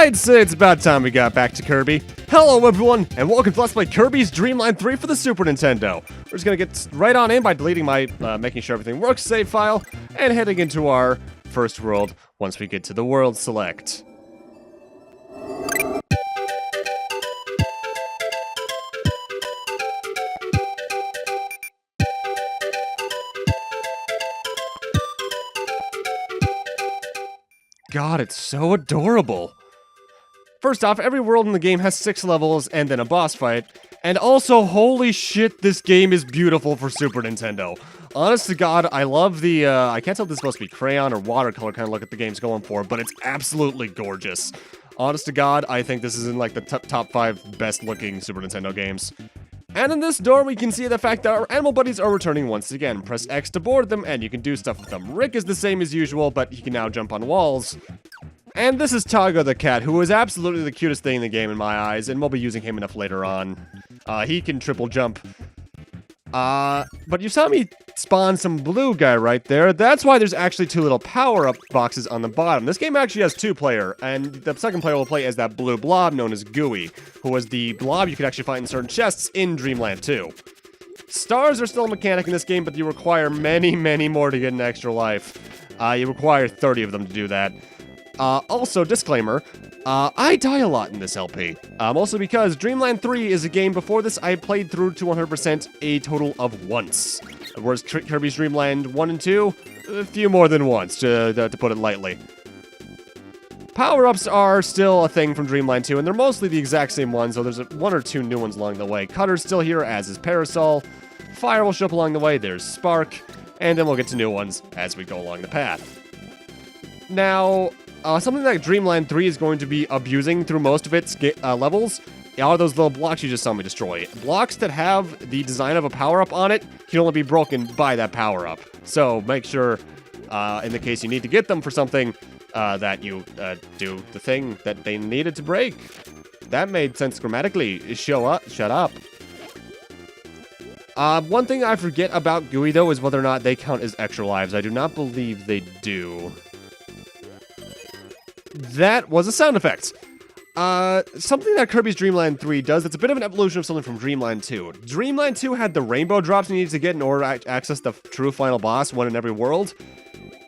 Alright, so it's about time we got back to Kirby. Hello everyone, and welcome to Let's Play Kirby's Dream Land 3 for the Super Nintendo. We're just gonna get right on in by deleting my, making sure everything works, save file, and heading into our first world once we get to the World Select. God, it's so adorable. First off, every world in the game has 6 levels and then a boss fight. And also, holy shit, this game is beautiful for Super Nintendo. Honest to God, I love the, I can't tell if this is supposed to be crayon or watercolor kind of look at the game's going for, but it's absolutely gorgeous. Honest to God, I think this is in like the top 5 best looking Super Nintendo games. And in this door, we can see the fact that our animal buddies are returning once again. Press X to board them, and you can do stuff with them. Rick is the same as usual, but he can now jump on walls. And this is Tago the cat, who is absolutely the cutest thing in the game in my eyes, and we'll be using him enough later on. He can triple jump. But you saw me spawn some blue guy right there. That's why there's actually 2 little power-up boxes on the bottom. This game actually has 2-player, and the second player will play as that blue blob known as Gooey, who was the blob you could actually find in certain chests in Dreamland 2. Stars are still a mechanic in this game, but you require many, many more to get an extra life. You require 30 of them to do that. Also, disclaimer, I die a lot in this LP. Mostly because Dreamland 3 is a game before this I played through to 100% a total of once. Whereas Kirby's Dream Land 1 and 2, a few more than once, to put it lightly. Power-ups are still a thing from Dreamland 2, and they're mostly the exact same ones, though there's 1 or 2 new ones along the way. Cutter's still here, as is Parasol. Fire will show up along the way, there's Spark, and then we'll get to new ones as we go along the path. Now, something that Dreamland 3 is going to be abusing through most of its levels are those little blocks you just saw me destroy. Blocks that have the design of a power-up on it can only be broken by that power-up. So make sure, in the case you need to get them for something, that you do the thing that they needed to break. That made sense grammatically. Shut up. One thing I forget about Gooey, though, is whether or not they count as extra lives. I do not believe they do. That was a sound effect. Something that Kirby's Dream Land 3 does that's a bit of an evolution of something from Dreamland 2. Dreamland 2 had the rainbow drops you needed to get in order to access the true final boss, one in every world.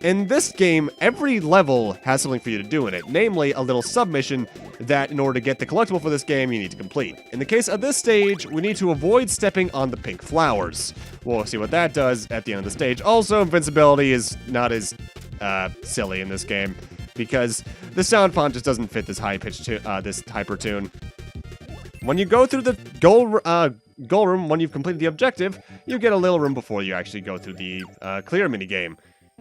In this game, every level has something for you to do in it, namely a little submission that in order to get the collectible for this game, you need to complete. In the case of this stage, we need to avoid stepping on the pink flowers. We'll see what that does at the end of the stage. Also, invincibility is not as silly in this game, because the sound font just doesn't fit this high-pitched this hyper tune. When you go through the goal room, when you've completed the objective, you get a little room before you actually go through the clear minigame.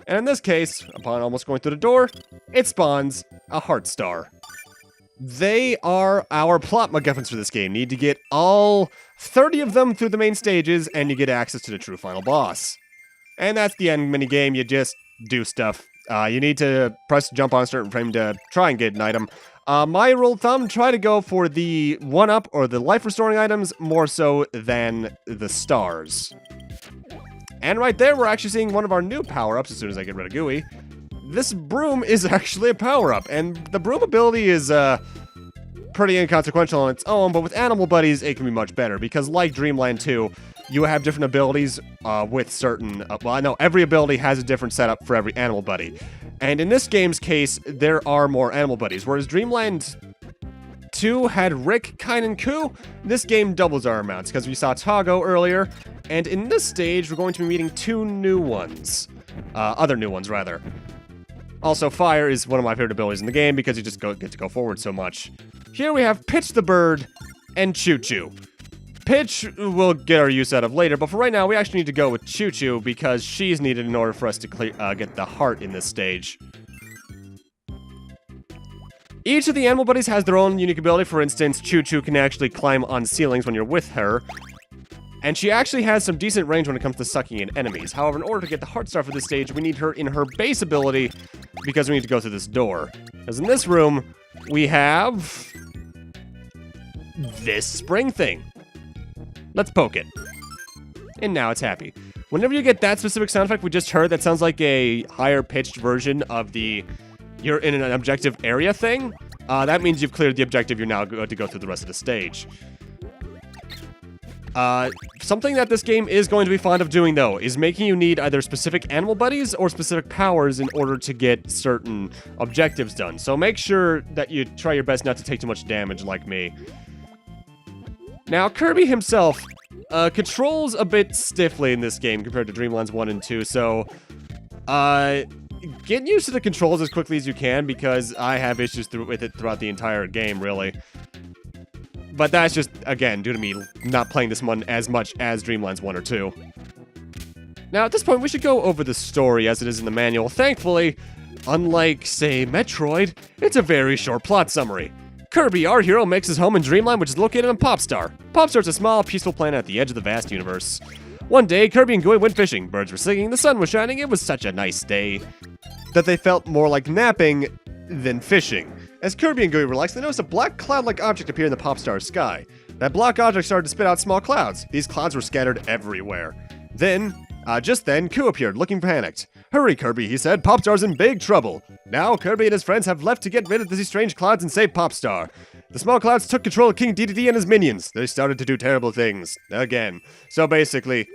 And in this case, upon almost going through the door, it spawns a heart star. They are our plot MacGuffins for this game. Need to get all 30 of them through the main stages, and you get access to the true final boss. And that's the end minigame. You just do stuff. You need to press jump on a certain frame to try and get an item. My rule of thumb, try to go for the 1-up or the life-restoring items more so than the stars. And right there, we're actually seeing one of our new power-ups as soon as I get rid of Gooey. This broom is actually a power-up, and the broom ability is pretty inconsequential on its own, but with animal buddies, it can be much better, because like Dreamland 2, you have different abilities with certain... well, I know every ability has a different setup for every animal buddy. And in this game's case, there are more animal buddies. Whereas Dreamland 2 had Rick, Kine, and Koo, this game doubles our amounts, because we saw Tago earlier. And in this stage, we're going to be meeting 2 new ones. Other new ones, rather. Also, Fire is one of my favorite abilities in the game, because you just get to go forward so much. Here we have Pitch the Bird and Choo Choo. Pitch we'll get our use out of later, but for right now, we actually need to go with Choo Choo because she's needed in order for us to get the heart in this stage. Each of the animal buddies has their own unique ability. For instance, Choo Choo can actually climb on ceilings when you're with her, and she actually has some decent range when it comes to sucking in enemies. However, in order to get the heart star for this stage, we need her in her base ability because we need to go through this door. Because in this room, we have this spring thing. Let's poke it. And now it's happy. Whenever you get that specific sound effect we just heard, that sounds like a higher pitched version of the you're in an objective area thing. that means you've cleared the objective. You're now good to go through the rest of the stage. Something that this game is going to be fond of doing, though, is making you need either specific animal buddies or specific powers in order to get certain objectives done. So make sure that you try your best not to take too much damage like me. Now, Kirby himself controls a bit stiffly in this game compared to Dreamlands 1 and 2, so get used to the controls as quickly as you can, because I have issues with it throughout the entire game, really. But that's just, again, due to me not playing this one as much as Dreamlands 1 or 2. Now, at this point, we should go over the story as it is in the manual. Thankfully, unlike, say, Metroid, it's a very short plot summary. Kirby, our hero, makes his home in Dreamland, which is located on Popstar. Popstar is a small, peaceful planet at the edge of the vast universe. One day, Kirby and Gooey went fishing. Birds were singing, the sun was shining, it was such a nice day that they felt more like napping than fishing. As Kirby and Gooey relaxed, they noticed a black cloud-like object appear in the Popstar's sky. That black object started to spit out small clouds. These clouds were scattered everywhere. Just then, Coo appeared, looking panicked. Hurry, Kirby, he said. Popstar's in big trouble. Now, Kirby and his friends have left to get rid of these strange clouds and save Popstar. The small clouds took control of King DDD and his minions. They started to do terrible things. Again. So basically,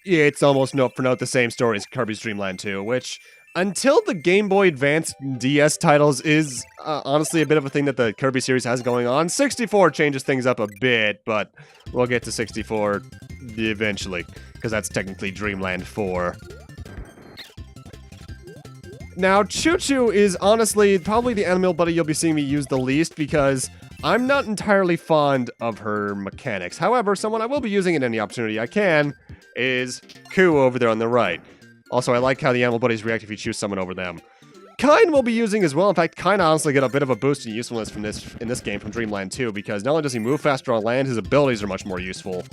it's almost note for note the same story as Kirby's Dream Land 2, which, until the Game Boy Advance DS titles, is honestly a bit of a thing that the Kirby series has going on. 64 changes things up a bit, but we'll get to 64 eventually, because that's technically Dreamland 4. Now, Choo Choo is honestly probably the animal buddy you'll be seeing me use the least, because I'm not entirely fond of her mechanics. However, someone I will be using in any opportunity I can is Coo over there on the right. Also, I like how the animal buddies react if you choose someone over them. Kine will be using as well. In fact, Kine honestly get a bit of a boost in usefulness from in this game from Dreamland 2, because not only does he move faster on land, his abilities are much more useful.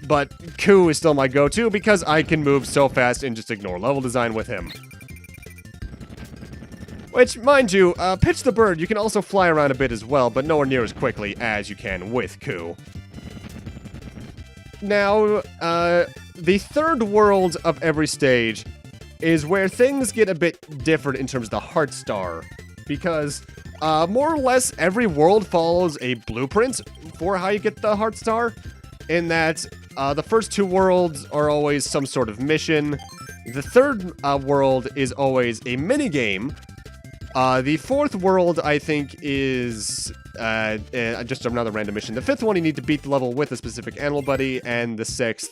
But Coo is still my go-to because I can move so fast and just ignore level design with him. Which, mind you, Pitch the Bird, you can also fly around a bit as well, but nowhere near as quickly as you can with Coo. Now, the third world of every stage is where things get a bit different in terms of the Heart Star, because more or less every world follows a blueprint for how you get the Heart Star, in that the first two worlds are always some sort of mission, the third world is always a minigame, the fourth world, I think, is just another random mission. The fifth one, you need to beat the level with a specific animal buddy, and the sixth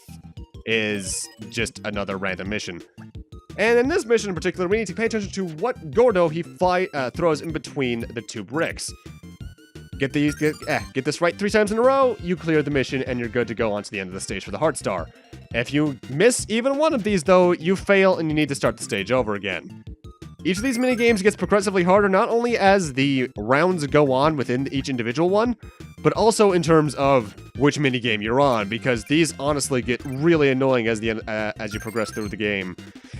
is just another random mission. And in this mission in particular, we need to pay attention to what Gordo he throws in between the two bricks. Get this right 3 times in a row, you clear the mission, and you're good to go on to the end of the stage for the Heart Star. If you miss even one of these, though, you fail and you need to start the stage over again. Each of these minigames gets progressively harder, not only as the rounds go on within each individual one, but also in terms of which minigame you're on, because these honestly get really annoying as you progress through the game.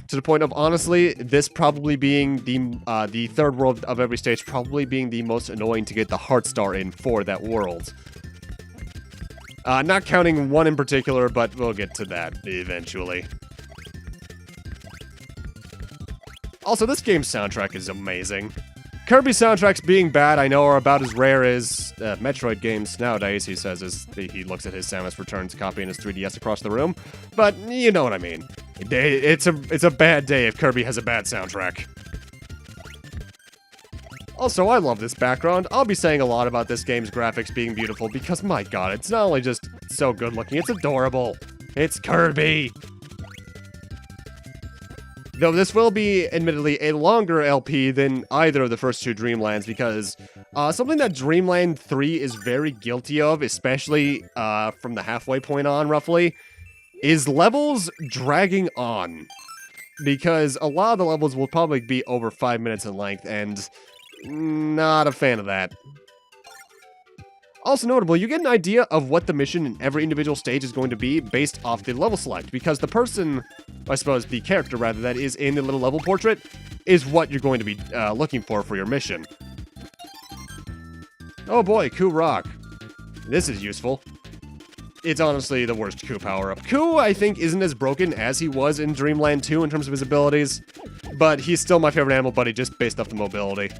To the point of, honestly, this probably being the third world of every stage, probably being the most annoying to get the Heart Star in for that world. Not counting one in particular, but we'll get to that eventually. Also, this game's soundtrack is amazing. Kirby soundtracks being bad, I know, are about as rare as Metroid games nowadays, he says, as he looks at his Samus Returns copy in his 3DS across the room. But you know what I mean. It's a bad day if Kirby has a bad soundtrack. Also, I love this background. I'll be saying a lot about this game's graphics being beautiful because, my god, it's not only just so good looking, it's adorable. It's Kirby! Though this will be, admittedly, a longer LP than either of the first two Dreamlands, because something that Dreamland 3 is very guilty of, especially from the halfway point on, roughly, is levels dragging on. Because a lot of the levels will probably be over 5 minutes in length, and not a fan of that. Also notable, you get an idea of what the mission in every individual stage is going to be based off the level select, because the person, I suppose the character rather, that is in the little level portrait, is what you're going to be looking for your mission. Oh boy, Coo Rock. This is useful. It's honestly the worst Coo power-up. Coo, I think, isn't as broken as he was in Dreamland 2 in terms of his abilities, but he's still my favorite animal buddy just based off the mobility.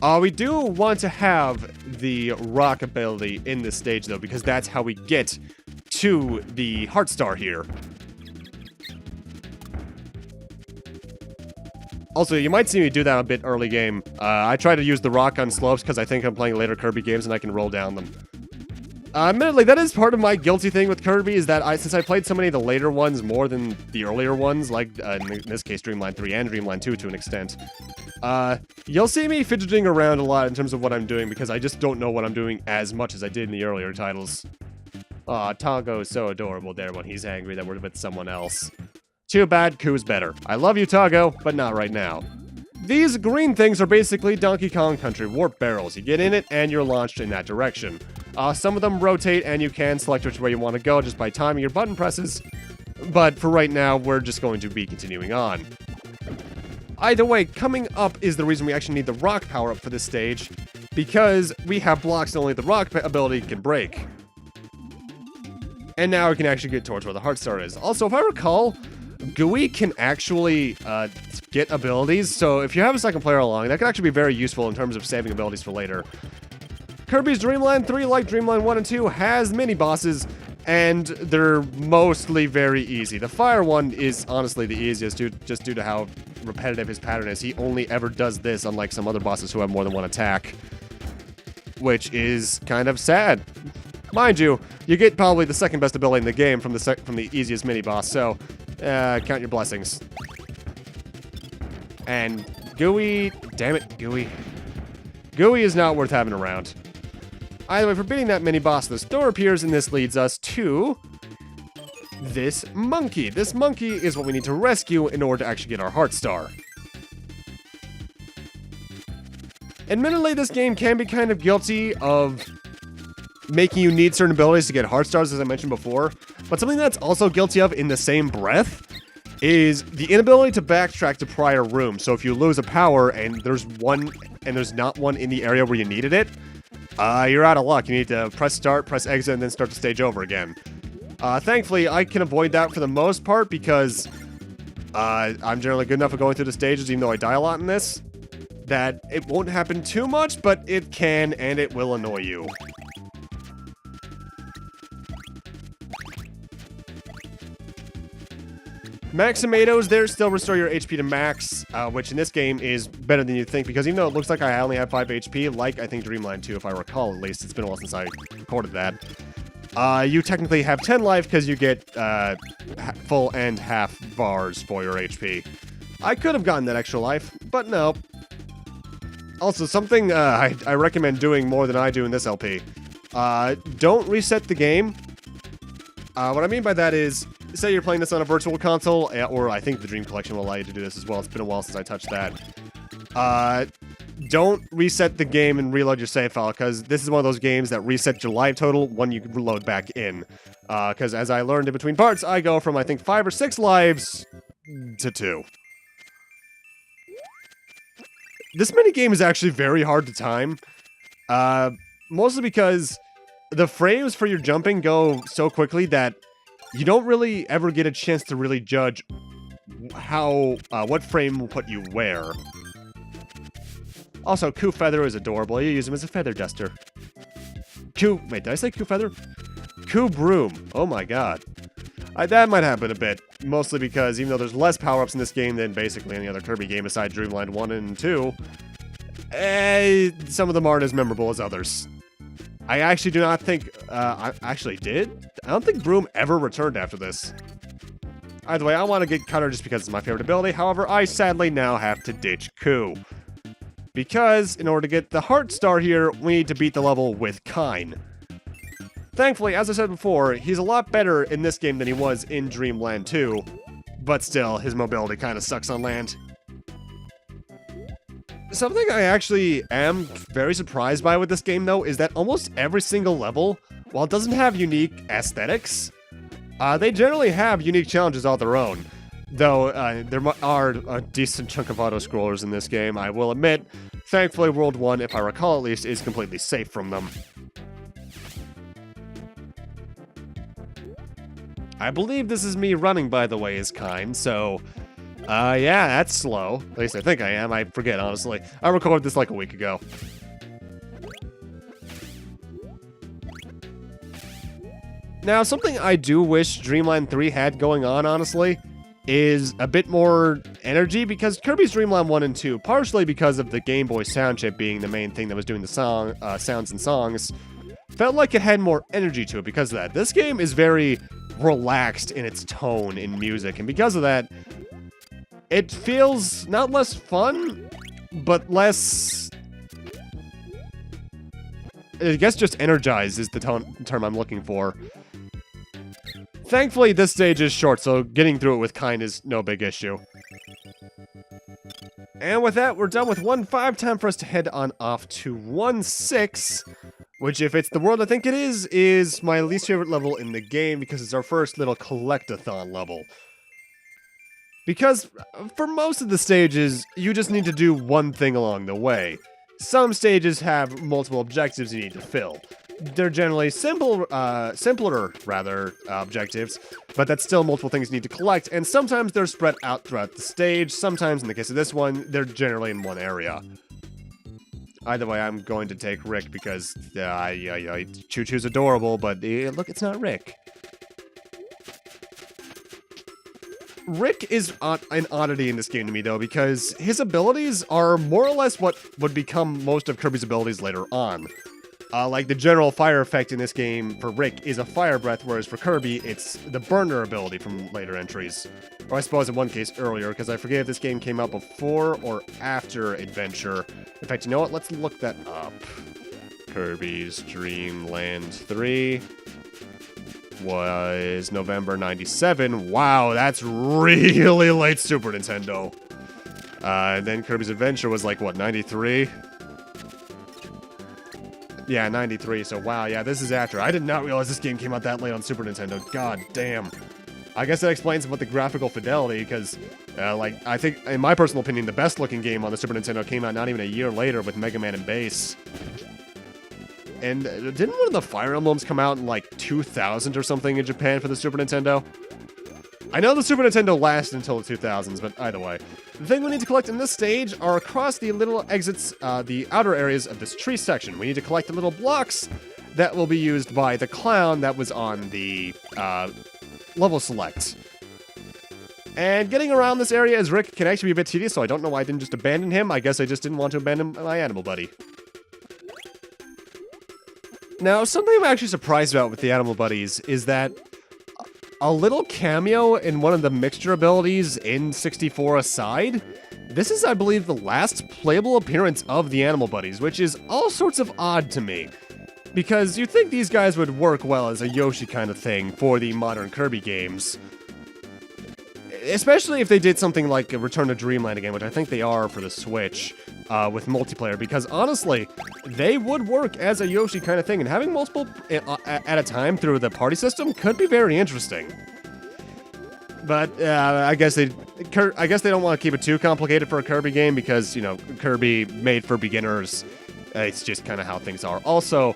We do want to have the rock ability in this stage, though, because that's how we get to the Heart Star here. Also, you might see me do that a bit early game. I try to use the rock on slopes because I think I'm playing later Kirby games and I can roll down them. Admittedly, that is part of my guilty thing with Kirby, is that since I played so many of the later ones more than the earlier ones, like in this case Dreamland 3 and Dreamland 2 to an extent, you'll see me fidgeting around a lot in terms of what I'm doing because I just don't know what I'm doing as much as I did in the earlier titles. Aw, Tongo is so adorable there when he's angry that we're with someone else. Too bad Koo's better. I love you, Tongo, but not right now. These green things are basically Donkey Kong Country warp barrels. You get in it and you're launched in that direction. Some of them rotate and you can select which way you want to go just by timing your button presses. But for right now, we're just going to be continuing on. Either way, coming up is the reason we actually need the rock power-up for this stage, because we have blocks that only the rock ability can break. And now we can actually get towards where the Heart Star is. Also, if I recall, Gooey can actually get abilities, so if you have a second player along, that can actually be very useful in terms of saving abilities for later. Kirby's Dreamland 3, like Dreamland 1 and 2, has mini-bosses, and they're mostly very easy. The fire one is honestly the easiest, just due to how repetitive his pattern is. He only ever does this, unlike some other bosses who have more than one attack, which is kind of sad. Mind you, you get probably the second best ability in the game from the easiest mini-boss, so count your blessings. And Gooey, damn it, Gooey. Gooey is not worth having around. Either way, for beating that mini-boss, this door appears, and this leads us to this monkey. This monkey is what we need to rescue in order to actually get our Heart Star. Admittedly, this game can be kind of guilty of making you need certain abilities to get Heart Stars, as I mentioned before, but something that's also guilty of in the same breath is the inability to backtrack to prior rooms. So if you lose a power and there's not one in the area where you needed it, you're out of luck. You need to press start, press exit, and then start the stage over again. Thankfully, I can avoid that for the most part because I'm generally good enough at going through the stages, even though I die a lot in this, that it won't happen too much, but it can, and it will annoy you. Maximatoes there still restore your HP to max, which in this game is better than you think, because even though it looks like I only have 5 HP, like I think Dreamland 2, if I recall at least, it's been a while since I recorded that, you technically have 10 life because you get full and half bars for your HP. I could have gotten that extra life, but no. Also, something I recommend doing more than I do in this LP. Don't reset the game. What I mean by that is, say you're playing this on a virtual console, or I think the Dream Collection will allow you to do this as well. It's been a while since I touched that. Don't reset the game and reload your save file, because this is one of those games that resets your life total when you load back in. Because as I learned in between parts, I go from, I think, 5 or 6 lives to 2. This minigame is actually very hard to time. Mostly because the frames for your jumping go so quickly that you don't really ever get a chance to really judge what frame will put you where. Also, Koo Feather is adorable. You use him as a feather duster. Wait, did I say Koo Feather? Koo Broom. Oh my god. That might happen a bit. Mostly because even though there's less power-ups in this game than basically any other Kirby game aside Dreamland 1 and 2, some of them aren't as memorable as others. I actually do not think, I actually did? I don't think Broom ever returned after this. Either way, I want to get Cutter just because it's my favorite ability. However, I sadly now have to ditch Koo. Because, in order to get the Heart Star here, we need to beat the level with Kine. Thankfully, as I said before, he's a lot better in this game than he was in Dreamland 2. But still, his mobility kind of sucks on land. Something I actually am very surprised by with this game, though, is that almost every single level, while it doesn't have unique aesthetics, they generally have unique challenges all their own. Though, there are a decent chunk of auto-scrollers in this game, I will admit. Thankfully, World 1, if I recall at least, is completely safe from them. I believe this is me running, by the way, is kind, so Yeah, that's slow. At least I think I am. I forget, honestly. I recorded this like a week ago. Now, something I do wish Dreamland 3 had going on, honestly, is a bit more energy, because Kirby's Dream Land 1 and 2, partially because of the Game Boy sound chip being the main thing that was doing the sounds and songs, felt like it had more energy to it because of that. This game is very relaxed in its tone in music, and because of that, it feels not less fun, but less... I guess just energized is the term I'm looking for. Thankfully, this stage is short, so getting through it with kind is no big issue. And with that, we're done with 1-5. Time for us to head on off to 1-6, which, if it's the world I think it is my least favorite level in the game, because it's our first little collect-a-thon level. Because for most of the stages, you just need to do one thing along the way. Some stages have multiple objectives you need to fill. They're generally simpler objectives, but that's still multiple things you need to collect, and sometimes they're spread out throughout the stage. Sometimes, in the case of this one, they're generally in one area. Either way, I'm going to take Rick because Choo Choo's adorable, but look, it's not Rick. Rick is an oddity in this game to me, though, because his abilities are more or less what would become most of Kirby's abilities later on. Like, the general fire effect in this game for Rick is a fire breath, whereas for Kirby, it's the burner ability from later entries. Or I suppose in one case earlier, because I forget if this game came out before or after Adventure. In fact, you know what? Let's look that up. Kirby's Dream Land 3 was November 97. Wow, that's really late Super Nintendo. And then Kirby's Adventure was like, what, 93? Yeah, 93, so wow, yeah, this is after. I did not realize this game came out that late on Super Nintendo. God damn. I guess that explains about the graphical fidelity, because, I think, in my personal opinion, the best-looking game on the Super Nintendo came out not even a year later with Mega Man and Bass. And didn't one of the Fire Emblems come out in, like, 2000 or something in Japan for the Super Nintendo? I know the Super Nintendo lasted until the 2000s, but either way. The thing we need to collect in this stage are across the little exits, the outer areas of this tree section. We need to collect the little blocks that will be used by the clown that was on the level select. And getting around this area as Rick can actually be a bit tedious, so I don't know why I didn't just abandon him. I guess I just didn't want to abandon my animal buddy. Now, something I'm actually surprised about with the animal buddies is that a little cameo in one of the mixture abilities in 64 aside, this is, I believe, the last playable appearance of the animal buddies, which is all sorts of odd to me. Because you'd think these guys would work well as a Yoshi kind of thing for the modern Kirby games. Especially if they did something like a Return to Dreamland again, which I think they are for the Switch, with multiplayer, because honestly, they would work as a Yoshi kind of thing, and having multiple at a time through the party system could be very interesting. But I guess they don't want to keep it too complicated for a Kirby game, because, you know, Kirby made for beginners. It's just kind of how things are. Also,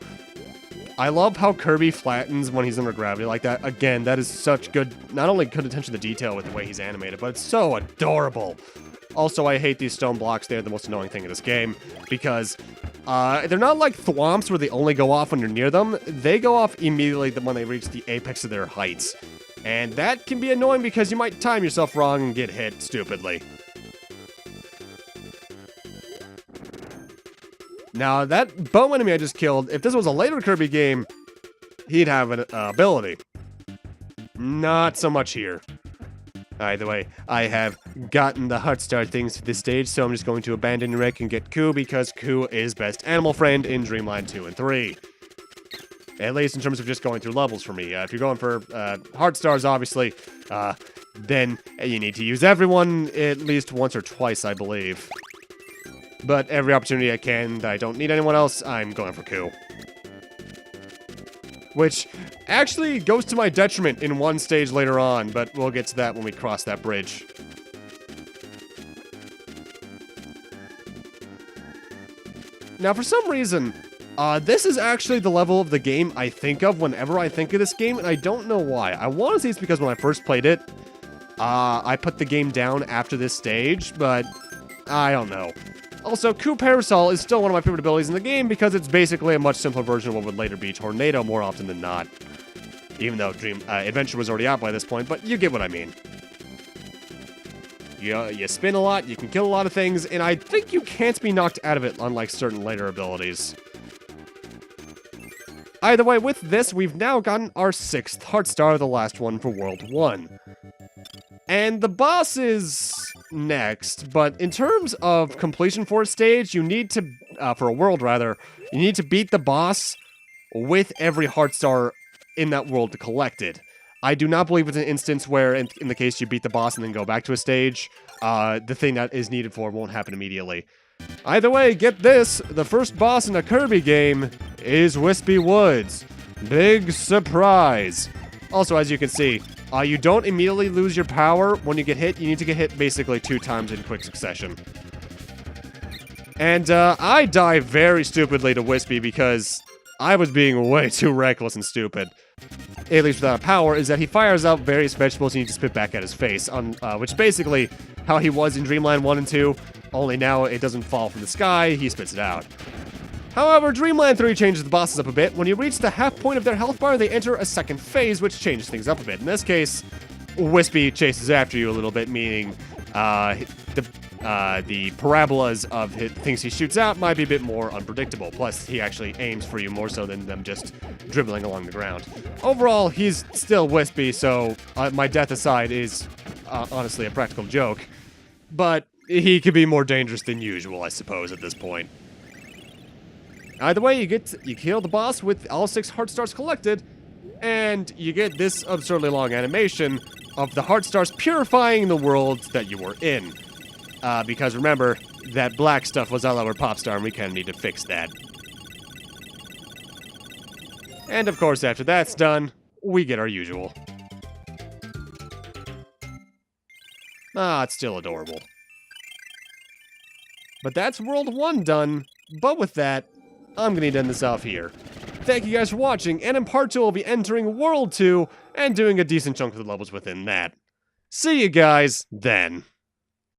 I love how Kirby flattens when he's under gravity like that. Again, that is such good, not only good attention to detail with the way he's animated, but it's so adorable. Also, I hate these stone blocks. They're the most annoying thing in this game, because they're not like thwomps where they only go off when you're near them. They go off immediately when they reach the apex of their heights. And that can be annoying because you might time yourself wrong and get hit stupidly. Now, that bow enemy I just killed, if this was a later Kirby game, he'd have an ability. Not so much here. Either way, I have gotten the Heartstar things for this stage, so I'm just going to abandon Rick and get Coo, because Coo is best animal friend in Dreamland 2 and 3. At least in terms of just going through levels for me. If you're going for Heartstars, obviously, then you need to use everyone at least once or twice, I believe. But every opportunity I can that I don't need anyone else, I'm going for Coo. Which actually goes to my detriment in one stage later on, but we'll get to that when we cross that bridge. Now, for some reason, this is actually the level of the game I think of whenever I think of this game, and I don't know why. I want to say it's because when I first played it, I put the game down after this stage, but I don't know. Also, Coup Parasol is still one of my favorite abilities in the game because it's basically a much simpler version of what would later be Tornado more often than not. Even though Adventure was already out by this point, but you get what I mean. You spin a lot, you can kill a lot of things, and I think you can't be knocked out of it, unlike certain later abilities. Either way, with this, we've now gotten our 6th Heart Star, the last one for World 1. And the boss is next, but in terms of completion for a stage, you need to, for a world rather, you need to beat the boss with every Heart Star in that world to collect it. I do not believe it's an instance where, in the case you beat the boss and then go back to a stage, the thing that is needed for it won't happen immediately. Either way, get this, the first boss in a Kirby game is Whispy Woods. Big surprise. Also, as you can see, you don't immediately lose your power when you get hit. You need to get hit basically 2 times in quick succession. And I die very stupidly to Whispy because I was being way too reckless and stupid. At least without power, is that he fires out various vegetables and you just spit back at his face, which is basically how he was in Dreamland 1 and 2, only now it doesn't fall from the sky, he spits it out. However, Dreamland 3 changes the bosses up a bit. When you reach the half point of their health bar, they enter a second phase, which changes things up a bit. In this case, Whispy chases after you a little bit, meaning the parabolas of things he shoots out might be a bit more unpredictable. Plus, he actually aims for you more so than them just dribbling along the ground. Overall, he's still Whispy, so my death aside is honestly a practical joke. But he could be more dangerous than usual, I suppose, at this point. Either way, you kill the boss with all 6 Heart Stars collected, and you get this absurdly long animation of the Heart Stars purifying the world that you were in. Because remember, that black stuff was all over Popstar, and we kind of need to fix that. And of course, after that's done, we get our usual. It's still adorable. But that's World 1 done. But with that, I'm going to end this off here. Thank you guys for watching, and in Part 2 I'll be entering World 2 and doing a decent chunk of the levels within that. See you guys then.